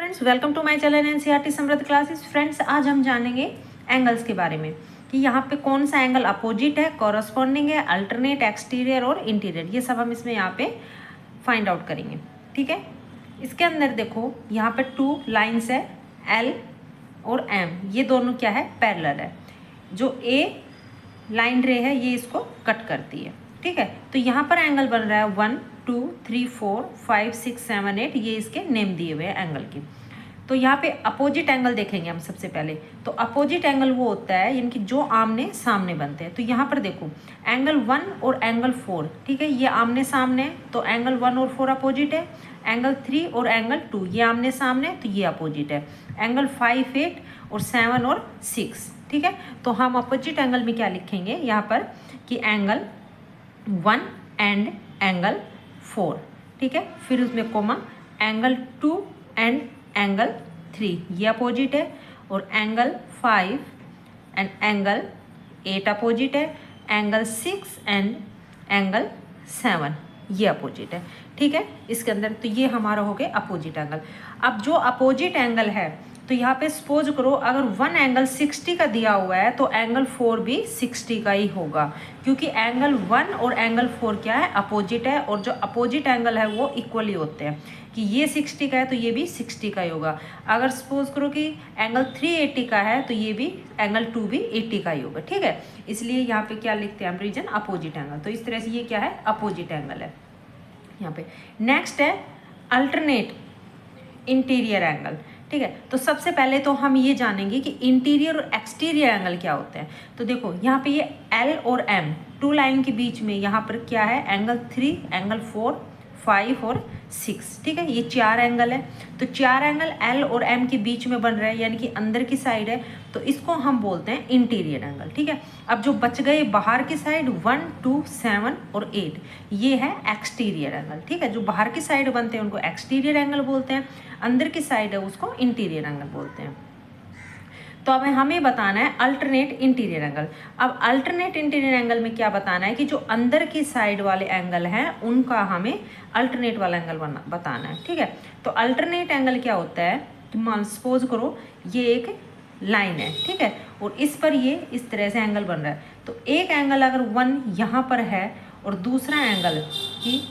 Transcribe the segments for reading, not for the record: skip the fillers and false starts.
Friends, welcome to my channel NCERT Samriddh classes. Friends, आज हम जानेंगे एंगल्स के बारे में कि यहाँ पे कौन सा एंगल अपोजिट है, कॉरस्पॉन्डिंग है, अल्टरनेट, एक्सटीरियर और इंटीरियर, ये सब हम इसमें यहाँ पे फाइंड आउट करेंगे। ठीक है, इसके अंदर देखो यहाँ पे 2 लाइन्स है, एल और एम, ये दोनों क्या है, पैरेलल है। जो ए लाइन रे है ये इसको कट करती है। ठीक है, तो यहाँ पर एंगल बन रहा है 1 2 3 4 5 6 7 8, ये इसके नेम दिए हुए हैं एंगल की। तो यहाँ पे अपोजिट एंगल देखेंगे हम सबसे पहले। तो अपोजिट एंगल वो होता है यानी कि जो आमने सामने बनते हैं। तो यहाँ पर देखो एंगल 1 और एंगल 4, ठीक है, ये आमने सामने है, तो एंगल 1 और 4 अपोजिट है। एंगल 3 और एंगल 2 ये आमने सामने, तो ये अपोजिट है। एंगल 5 8 और 7 और 6, ठीक है। तो हम अपोजिट एंगल में क्या लिखेंगे यहाँ पर कि एंगल 1 एंड एंगल 4, ठीक है। फिर उसमें कोमा एंगल 2 एंड एंगल 3, ये अपोजिट है। और एंगल 5 एंड एंगल 8 अपोजिट है। एंगल 6 एंड एंगल 7 ये अपोजिट है। ठीक है, इसके अंदर तो ये हमारा हो गया अपोजिट एंगल। अब जो अपोजिट एंगल है तो यहाँ पे सपोज करो अगर 1 एंगल 60 का दिया हुआ है तो एंगल 4 भी 60 का ही होगा, क्योंकि एंगल 1 और एंगल 4 क्या है, अपोजिट है। और जो अपोजिट एंगल है वो इक्वली होते हैं कि ये 60 का है तो ये भी 60 का ही होगा। अगर सपोज करो कि एंगल 380 का है तो ये भी एंगल 2 भी 80 का ही होगा। ठीक है, इसलिए यहाँ पे क्या लिखते हैं हम, रीजन अपोजिट एंगल। तो इस तरह से ये क्या है, अपोजिट एंगल है यहाँ पे। नेक्स्ट है अल्टरनेट इंटीरियर एंगल। ठीक है, तो सबसे पहले तो हम ये जानेंगे कि इंटीरियर और एक्सटीरियर एंगल क्या होते हैं। तो देखो यहाँ पे ये एल और एम 2 लाइन के बीच में यहाँ पर क्या है, एंगल 3 एंगल 4 5 और 6, ठीक है, ये 4 एंगल है। तो 4 एंगल एल और एम के बीच में बन रहा है यानी कि अंदर की साइड है, तो इसको हम बोलते हैं इंटीरियर एंगल। ठीक है, अब जो बच गए बाहर की साइड 1 2 7 और 8, ये है एक्सटीरियर एंगल। ठीक है, जो बाहर की साइड बनते हैं उनको एक्सटीरियर एंगल बोलते हैं, अंदर की साइड है उसको इंटीरियर एंगल बोलते हैं। तो अब हमें बताना है अल्टरनेट इंटीरियर एंगल। अब अल्टरनेट इंटीरियर एंगल में क्या बताना है कि जो अंदर की साइड वाले एंगल हैं उनका हमें अल्टरनेट वाला एंगल बताना है। ठीक है, तो अल्टरनेट एंगल क्या होता है कि मान सपोज करो ये एक लाइन है, ठीक है, और इस पर ये इस तरह से एंगल बन रहा है। तो एक एंगल अगर 1 यहाँ पर है और दूसरा एंगल कि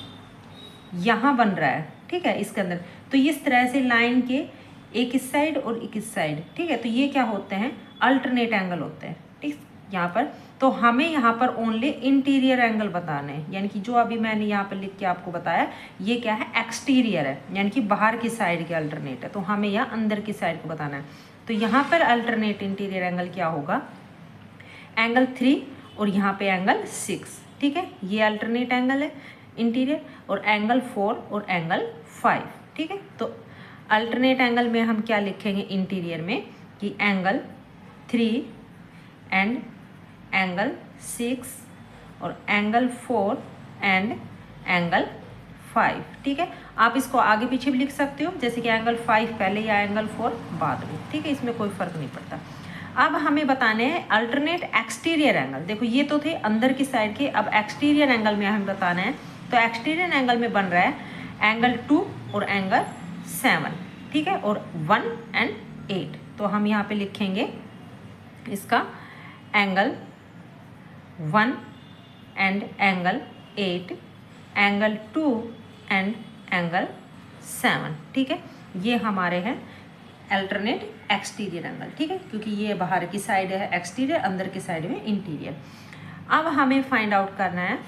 यहाँ बन रहा है, ठीक है, इसके अंदर, तो इस तरह से लाइन के एक इस साइड और एक इस साइड, ठीक है, तो ये क्या होते हैं, अल्टरनेट एंगल होते हैं। ठीक, यहाँ पर तो हमें यहाँ पर ओनली इंटीरियर एंगल बताना है, यानी कि जो अभी मैंने यहाँ पर लिख के आपको बताया ये क्या है, एक्सटीरियर है, यानी कि बाहर की साइड के अल्टरनेट है। तो हमें यहाँ अंदर की साइड को बताना है। तो यहाँ पर अल्टरनेट इंटीरियर एंगल क्या होगा, एंगल 3 और यहाँ पे एंगल 6, ठीक है, ये अल्टरनेट एंगल है इंटीरियर। और एंगल 4 और एंगल 5, ठीक है। तो अल्टरनेट एंगल में हम क्या लिखेंगे इंटीरियर में कि एंगल 3 एंड एंगल 6 और एंगल 4 एंड एंगल 5, ठीक है। आप इसको आगे पीछे भी लिख सकते हो, जैसे कि एंगल 5 पहले या एंगल 4 बाद में, ठीक है, इसमें कोई फर्क नहीं पड़ता। अब हमें बताने हैं अल्टरनेट एक्सटीरियर एंगल। देखो ये तो थे अंदर की साइड के, अब एक्सटीरियर एंगल में हमें बताना है। तो एक्सटीरियर एंगल में बन रहा है एंगल 2 और एंगल 7, ठीक है, और 1 एंड 8। तो हम यहाँ पे लिखेंगे इसका angle 1 and angle 8, angle 2 and angle 7, ठीक है, ये हमारे हैं अल्टरनेट एक्सटीरियर एंगल। ठीक है, क्योंकि ये बाहर की साइड है एक्सटीरियर, अंदर की साइड में इंटीरियर। अब हमें फाइंड आउट करना है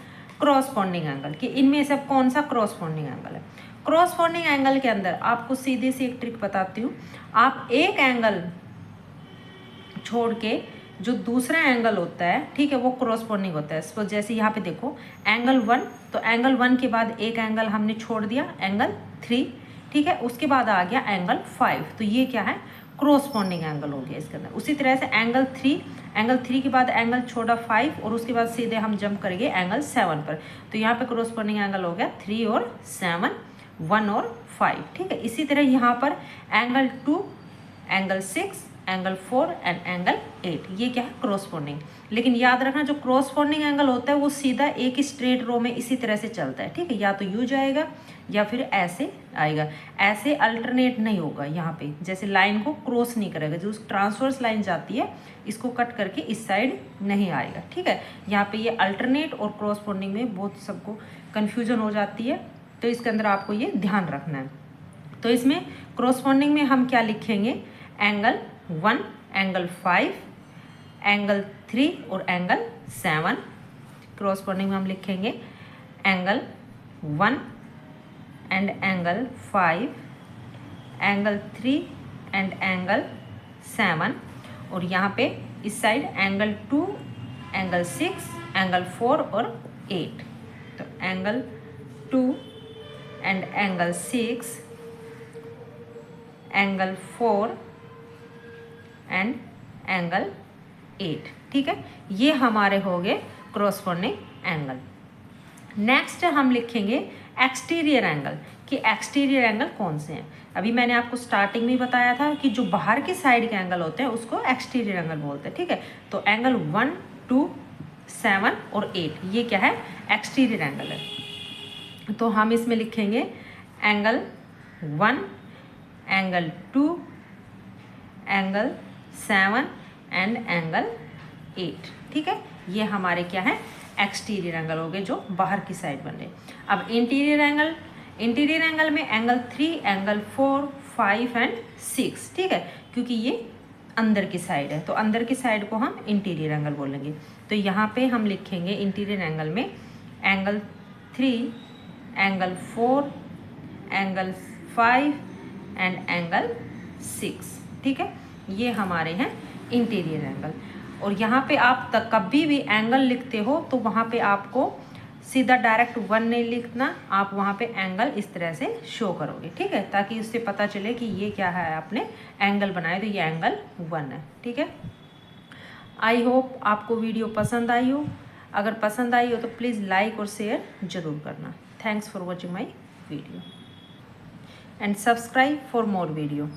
क्रॉसपॉन्डिंग एंगल कि इनमें से कौन सा क्रॉसपॉन्डिंग एंगल है। क्रॉसपॉन्डिंग एंगल के अंदर आपको सीधे से एक ट्रिक बताती हूँ। आप एक एंगल छोड़ के जो दूसरा एंगल होता है, ठीक है, वो क्रॉसपॉन्डिंग होता है। सो जैसे यहाँ पे देखो एंगल 1, तो एंगल 1 के बाद एक एंगल हमने छोड़ दिया, एंगल 3, ठीक है, उसके बाद आ गया एंगल 5, तो ये क्या है, क्रॉसपॉन्डिंग एंगल हो गया इसके अंदर। उसी तरह से एंगल 3 के बाद एंगल छोड़ा 5 और उसके बाद सीधे हम जंप करेंगे एंगल 7 पर। तो यहाँ पे क्रॉसपॉन्डिंग एंगल हो गया 3 और 7, 1 और 5, ठीक है। इसी तरह यहाँ पर angle 2 angle 6 angle 4 and angle 8। ये क्या है, क्रॉसपोंडिंग। लेकिन याद रखना जो क्रॉसपोंडिंग एंगल होता है वो सीधा एक ही स्ट्रेट रो में इसी तरह से चलता है, ठीक है। या तो यू जाएगा या फिर ऐसे आएगा, ऐसे अल्टरनेट नहीं होगा। यहाँ पे जैसे लाइन को क्रॉस नहीं करेगा, जो ट्रांसवर्स लाइन जाती है इसको कट करके इस साइड नहीं आएगा, ठीक है। यहाँ पे ये अल्टरनेट और क्रॉसपोंडिंग में बहुत सबको कन्फ्यूजन हो जाती है, तो इसके अंदर आपको ये ध्यान रखना है। तो इसमें क्रॉसपोंडिंग में हम क्या लिखेंगे, एंगल 1, एंगल 5, एंगल 3 और एंगल 7। क्रॉसपोंडिंग में हम लिखेंगे angle 1 and angle 5, angle 3 and angle 7। और यहाँ पे इस साइड एंगल 2, एंगल 6, एंगल 4 और 8। तो angle 2 and angle 6, angle 4 and angle 8, ठीक है। ये हमारे हो गए क्रॉसपोंडिंग एंगल। नेक्स्ट हम लिखेंगे एक्सटीरियर एंगल, कि एक्सटीरियर एंगल कौन से हैं। अभी मैंने आपको स्टार्टिंग में बताया था कि जो बाहर की साइड के एंगल होते हैं उसको एक्सटीरियर एंगल बोलते हैं, ठीक है। तो एंगल 1, 2, 7 और 8 ये क्या है, एक्सटीरियर एंगल है। तो हम इसमें लिखेंगे angle 1, angle 2, angle 7 and angle 8, ठीक है। ये हमारे क्या है, एक्सटीरियर एंगल हो गए जो बाहर की साइड बन रहे। अब इंटीरियर एंगल, इंटीरियर एंगल में एंगल 3, एंगल 4, 5 एंड 6, ठीक है, क्योंकि ये अंदर की साइड है, तो अंदर की साइड को हम इंटीरियर एंगल बोलेंगे। तो यहाँ पे हम लिखेंगे इंटीरियर एंगल में angle 3, angle 4, angle 5 and angle 6, ठीक है। ये हमारे हैं इंटीरियर एंगल। और यहाँ पे आप तक कभी भी एंगल लिखते हो तो वहाँ पे आपको सीधा डायरेक्ट 1 नहीं लिखना, आप वहाँ पे एंगल इस तरह से शो करोगे, ठीक है, ताकि उससे पता चले कि ये क्या है, आपने एंगल बनाया तो ये एंगल 1 है, ठीक है। आई होप आपको वीडियो पसंद आई हो। अगर पसंद आई हो तो प्लीज़ लाइक और शेयर ज़रूर करना। Thanks for watching my video and subscribe for more video.